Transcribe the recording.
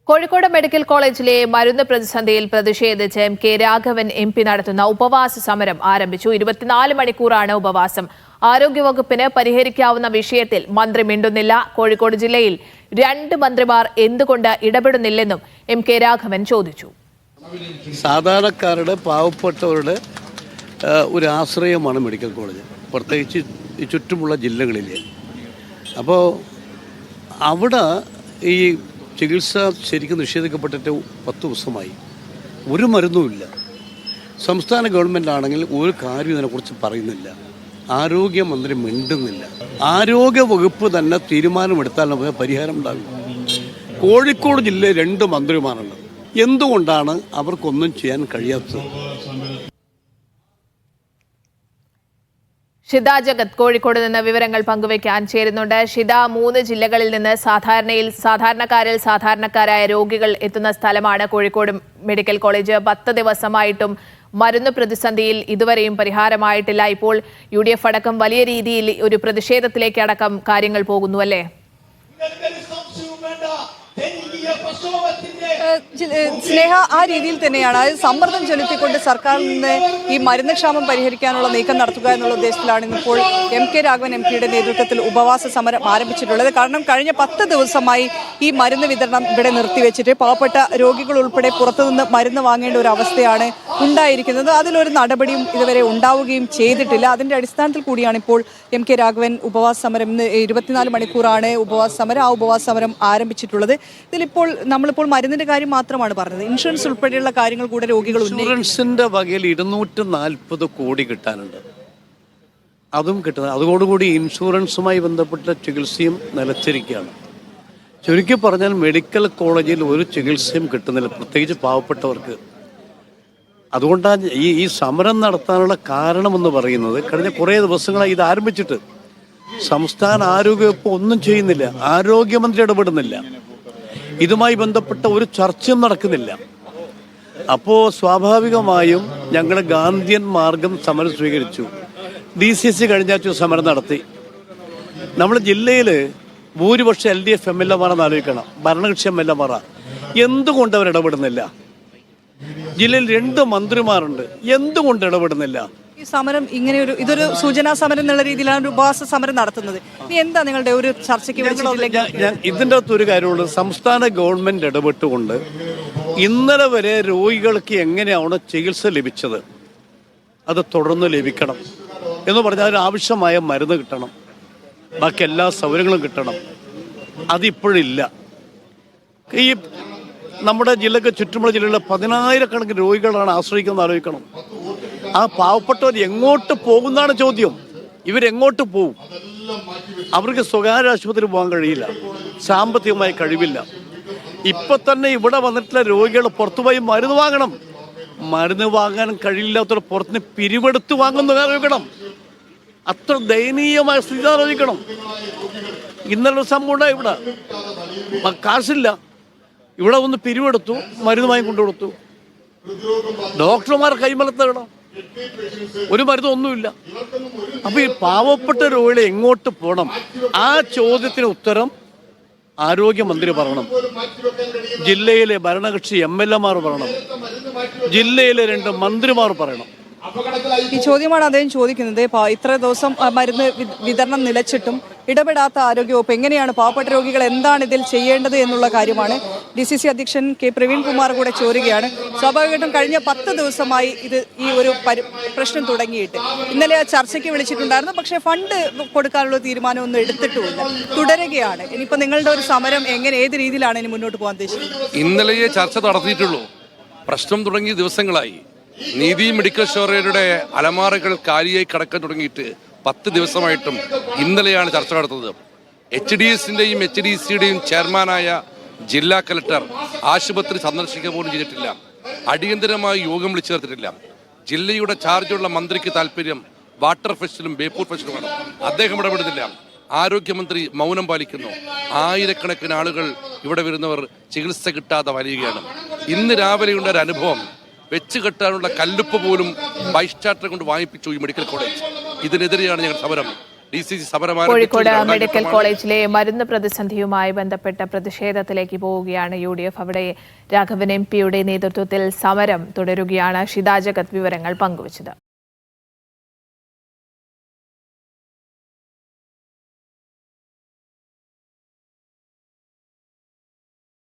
Kozhikode medical കോളേജിലെ മരുന്ന് പ്രതിസന്ധിയിൽ പ്രതിഷേധിച്ച് കെ രാഘവൻ MP നടത്തുന്ന ഉപവാസ സമരം ആരംഭിച്ചു. 24 മണിക്കൂറാണ് ഉപവാസം. ആരോഗ്യവകുപ്പിന് പരിഹരിക്കാവുന്ന വിഷയത്തിൽ മന്ത്രി മിണ്ടുന്നില്ല. കോഴിക്കോട് ജില്ലയിൽ 2 മന്ത്രിമാർ എന്തുകൊണ്ട് ഇടപെടുന്നില്ലെന്നും കെ രാഘവൻ ചോദിച്ചു. സാധാരണക്കാരുടെ പാവപ്പെട്ടവരുടെ ഒരു ആശ്രയമാണ് മെഡിക്കൽ കോളേജ്, പ്രത്യേകിച്ച് ഈ ചുറ്റുമുള്ള ജില്ലകളിലെ. അപ്പോൾ അവിടെ ഈ ചികിത്സ ശരിക്കും നിഷേധിക്കപ്പെട്ടിട്ട് 10 ദിവസമായി. ഒരു മരുന്നുമില്ല. സംസ്ഥാന ഗവൺമെൻറ് ആണെങ്കിൽ ഒരു കാര്യം ഇതിനെക്കുറിച്ച് പറയുന്നില്ല. ആരോഗ്യമന്ത്രി മിണ്ടുന്നില്ല. ആരോഗ്യ വകുപ്പ് തന്നെ തീരുമാനമെടുത്താൽ നമുക്ക് പരിഹാരം ഉണ്ടാകും. കോഴിക്കോട് ജില്ലയിൽ 2 മന്ത്രിമാരുണ്ട്. എന്തുകൊണ്ടാണ് അവർക്കൊന്നും ചെയ്യാൻ കഴിയാത്തത്? ഷിത ജഗത് കോഴിക്കോട് നിന്ന് വിവരങ്ങൾ പങ്കുവയ്ക്കാൻ ചേരുന്നുണ്ട്. ഷിത, 3 ജില്ലകളിൽ നിന്ന് സാധാരണക്കാരായ രോഗികൾ എത്തുന്ന സ്ഥലമാണ് കോഴിക്കോട് മെഡിക്കൽ കോളേജ്. 10 ദിവസമായിട്ടും മരുന്ന് പ്രതിസന്ധിയിൽ ഇതുവരെയും പരിഹാരമായിട്ടില്ല. ഇപ്പോൾ UDF അടക്കം വലിയ രീതിയിൽ ഒരു പ്രതിഷേധത്തിലേക്ക് അടക്കം കാര്യങ്ങൾ പോകുന്നു, അല്ലേ? സ്നേഹ, ആ രീതിയിൽ തന്നെയാണ്. അതായത് സമ്മർദ്ദം ചെലുത്തിക്കൊണ്ട് സർക്കാരിൽ നിന്ന് ഈ മരുന്ന് ക്ഷാമം പരിഹരിക്കാനുള്ള നീക്കം നടത്തുക എന്നുള്ള ഉദ്ദേശത്തിലാണ് ഇപ്പോൾ കെ രാഘവൻ MPയുടെ നേതൃത്വത്തിൽ ഉപവാസ സമരം ആരംഭിച്ചിട്ടുള്ളത്. കാരണം കഴിഞ്ഞ 10 ദിവസമായി ഈ മരുന്ന് വിതരണം ഇവിടെ നിർത്തിവെച്ചിട്ട് പാവപ്പെട്ട രോഗികൾ ഉൾപ്പെടെ പുറത്തുനിന്ന് മരുന്ന് വാങ്ങേണ്ട ഒരു അവസ്ഥയാണ് ഉണ്ടായിരിക്കുന്നത്. അതിലൊരു നടപടിയും ഇതുവരെ ഉണ്ടാവുകയും ചെയ്തിട്ടില്ല. അതിന്റെ അടിസ്ഥാനത്തിൽ കൂടിയാണ് ഇപ്പോൾ കെ രാഘവൻ ഉപവാസ സമരം, 24 മണിക്കൂറാണ് ഉപവാസ സമരം. ആ ഉപവാസ സമരം ആരംഭിച്ചിട്ടുള്ളത്. ഇതിലിപ്പോൾ നമ്മളിപ്പോൾ മരുന്നിന്റെ കാര്യം മാത്രമാണ് പറഞ്ഞത്. ഇൻഷുറൻസ് ഉൾപ്പെടെയുള്ള കാര്യങ്ങൾ കൂടെ രോഗികൾ ഇൻഷുറൻസിന്റെ വകയിൽ 240 കോടി കിട്ടാനുണ്ട്. അതും കിട്ടുന്നത്. അതോടുകൂടി ഇൻഷുറൻസുമായി ബന്ധപ്പെട്ട ചികിത്സയും നിലച്ചിരിക്കുകയാണ്. ചുരുക്കി പറഞ്ഞാൽ മെഡിക്കൽ കോളേജിൽ ഒരു ചികിത്സയും കിട്ടുന്നില്ല, പ്രത്യേകിച്ച് പാവപ്പെട്ടവർക്ക്. അതുകൊണ്ടാണ് ഈ സമരം നടത്താനുള്ള കാരണമെന്ന് പറയുന്നത്. കഴിഞ്ഞ കുറേ ദിവസങ്ങളായി ഇത് ആരംഭിച്ചിട്ട് സംസ്ഥാന ആരോഗ്യവകുപ്പ് ഒന്നും ചെയ്യുന്നില്ല. ആരോഗ്യമന്ത്രി ഇടപെടുന്നില്ല. ഇതുമായി ബന്ധപ്പെട്ട ഒരു ചർച്ചയും നടക്കുന്നില്ല. അപ്പോൾ സ്വാഭാവികമായും ഞങ്ങൾ ഗാന്ധിയൻ മാർഗം സമരം സ്വീകരിച്ചു. DCC കഴിഞ്ഞാഴ്ച സമരം നടത്തി. നമ്മുടെ ജില്ലയിൽ ഭൂരിപക്ഷം LDF MLAമാരെന്ന് ആലോചിക്കണം, ഭരണകക്ഷി MLAമാർ. എന്തുകൊണ്ട് അവർ ഇടപെടുന്നില്ല? ജില്ലയിൽ 2 മന്ത്രിമാരുണ്ട്, എന്തുകൊണ്ട് ഇടപെടുന്നില്ല? ഈ സമരം ഇതൊരു സൂചനാ സമരം എന്നുള്ള രീതിയിലാണ് ഒരു ഉപവാസ സമരം നടത്തുന്നത്. ഇനി എന്താ നിങ്ങളുടെ ഒരു ചർച്ചയ്ക്ക് ഇതിൻ്റെ അകത്ത് ഒരു കാര്യമുള്ളൂ. സംസ്ഥാന ഗവൺമെന്റ് ഇടപെട്ടുകൊണ്ട് ഇന്നലെ വരെ രോഗികൾക്ക് എങ്ങനെയാണ് ചികിത്സ ലഭിച്ചത് അത് തുടർന്ന് ലഭിക്കണം എന്ന് പറഞ്ഞാൽ ആവശ്യമായ മരുന്ന് കിട്ടണം, ബാക്കി എല്ലാ സൗകര്യങ്ങളും കിട്ടണം. അതിപ്പോഴില്ല. ഈ നമ്മുടെ ജില്ലക്ക് ചുറ്റുമുള്ള ജില്ലകളിലെ 10,000-കണക്കിന് രോഗികളാണ് ആശ്രയിക്കുന്നത്. ആലോചിക്കണം. ആ പാവപ്പെട്ടവർ എങ്ങോട്ട് പോകുന്നതാണ് ചോദ്യം. ഇവരെങ്ങോട്ട് പോകും? അവർക്ക് സ്വകാര്യ ആശുപത്രി പോകാൻ കഴിയില്ല, സാമ്പത്തികമായി കഴിവില്ല. ഇപ്പൊ തന്നെ ഇവിടെ വന്നിട്ടുള്ള രോഗികൾ പുറത്തുപോയി മരുന്ന് വാങ്ങണം. മരുന്ന് വാങ്ങാൻ കഴിയില്ലാത്തവർ പുറത്തുനിന്ന് പിരിവെടുത്ത് വാങ്ങുന്ന ആലോചിക്കണം. അത്ര ദയനീയമായ സ്ഥിതി ആലോചിക്കണം. ഇന്നലെ ഒരു സംഭവം ഉണ്ടായി. ഇവിടെ കാശില്ല, ഇവിടെ ഒന്ന് പിരിവെടുത്തു, മരുന്ന് വാങ്ങി കൊണ്ടുകൊടുത്തു. ഡോക്ടർമാർ കൈമലത്തണം, ഒരു മരുന്ന് ഒന്നുമില്ല. അപ്പൊ ഈ പാവപ്പെട്ട രോഗികളെ എങ്ങോട്ട് പോകണം? ആ ചോദ്യത്തിന് ഉത്തരം ആരോഗ്യമന്ത്രി പറയണം. ജില്ലയിലെ ഭരണകക്ഷി MLAമാർ പറയണം. ജില്ലയിലെ 2 മന്ത്രിമാർ പറയണം. ഈ ചോദ്യമാണ് അദ്ദേഹം ചോദിക്കുന്നത്. ഇത്ര ദിവസം മരുന്ന് വിതരണം നിലച്ചിട്ടും ഇടപെടാത്ത ആരോഗ്യവകുപ്പ് എങ്ങനെയാണ് പാവപ്പെട്ട രോഗികൾ എന്താണ് ഇതിൽ ചെയ്യേണ്ടത് എന്നുള്ള കാര്യമാണ് DCC അധ്യക്ഷൻ പ്രവീൺ കുമാർ കൂടെ ചോരുകയാണ്. സ്വാഭാവികമായിട്ടും കഴിഞ്ഞ 10 ദിവസമായി ഈ ഒരു പ്രശ്നം തുടങ്ങിയിട്ട് ഇന്നലെ ചർച്ചയ്ക്ക് വിളിച്ചിട്ടുണ്ടായിരുന്നു. പക്ഷേ ഫണ്ട് കൊടുക്കാനുള്ള തീരുമാനമൊന്നും എടുത്തിട്ടുമില്ല, തുടരുകയാണ്. ഇനിയിപ്പോൾ നിങ്ങളുടെ ഒരു സമരം ഏത് രീതിയിലാണ് ഇനി മുന്നോട്ട് പോകാൻ ഉദ്ദേശിക്കുന്നത്? ഇന്നലെയേ ചർച്ച നടത്തിയിട്ടുള്ളൂ. പ്രശ്നം തുടങ്ങിയ ദിവസങ്ങളായി. നീതി മെഡിക്കൽ സ്റ്റോറുകളുടെ അലമാറകൾ കാലിയായി കിടക്കാൻ തുടങ്ങിയിട്ട് 10 ദിവസമായിട്ടും ഇന്നലെയാണ് ചർച്ച നടത്തുന്നത്. HDSന്റെയും HDCയുടെയും ചെയർമാനായ ജില്ലാ കലക്ടർ ആശുപത്രി സന്ദർശിക്കുക പോലും ചെയ്തിട്ടില്ല. അടിയന്തരമായി യോഗം വിളിച്ചു ചേർത്തിട്ടില്ല. ജില്ലയുടെ ചാർജുള്ള മന്ത്രിക്ക് താല്പര്യം വാട്ടർ ഫെസ്റ്റിലും ബേപ്പൂർ ഫെസ്റ്റിലുമാണ്. അദ്ദേഹം ഇടപെടുന്നില്ല. ആരോഗ്യമന്ത്രി മൗനം പാലിക്കുന്നു. ആയിരക്കണക്കിന് ആളുകൾ ഇവിടെ വരുന്നവർ ചികിത്സ കിട്ടാതെ വലയുകയാണ്. ഇന്ന് രാവിലെ ഉണ്ടായ അനുഭവം, വെച്ച് കെട്ടാനുള്ള കല്ലുപ്പ് പോലും ബൈസ്റ്റാൻഡറെ കൊണ്ട് വാങ്ങിപ്പിച്ചു ഈ മെഡിക്കൽ കോളേജ്. ഇതിനെതിരെയാണ് ഞങ്ങൾ സമരം. DCC സമരം കോഴിക്കോട് ആരംഭിച്ചത് മെഡിക്കൽ കോളേജിലെ മരുന്ന് പ്രതിസന്ധിയുമായി ബന്ധപ്പെട്ട പ്രതിഷേധത്തിലേക്ക് പോവുകയാണ് UDF. അവിടെ രാഘവൻ MP യുടെ നേതൃത്വത്തിൽ സമരം തുടരുകയാണ്. ഷിത ജഗത് വിവരങ്ങൾ പങ്കുവച്ചത്.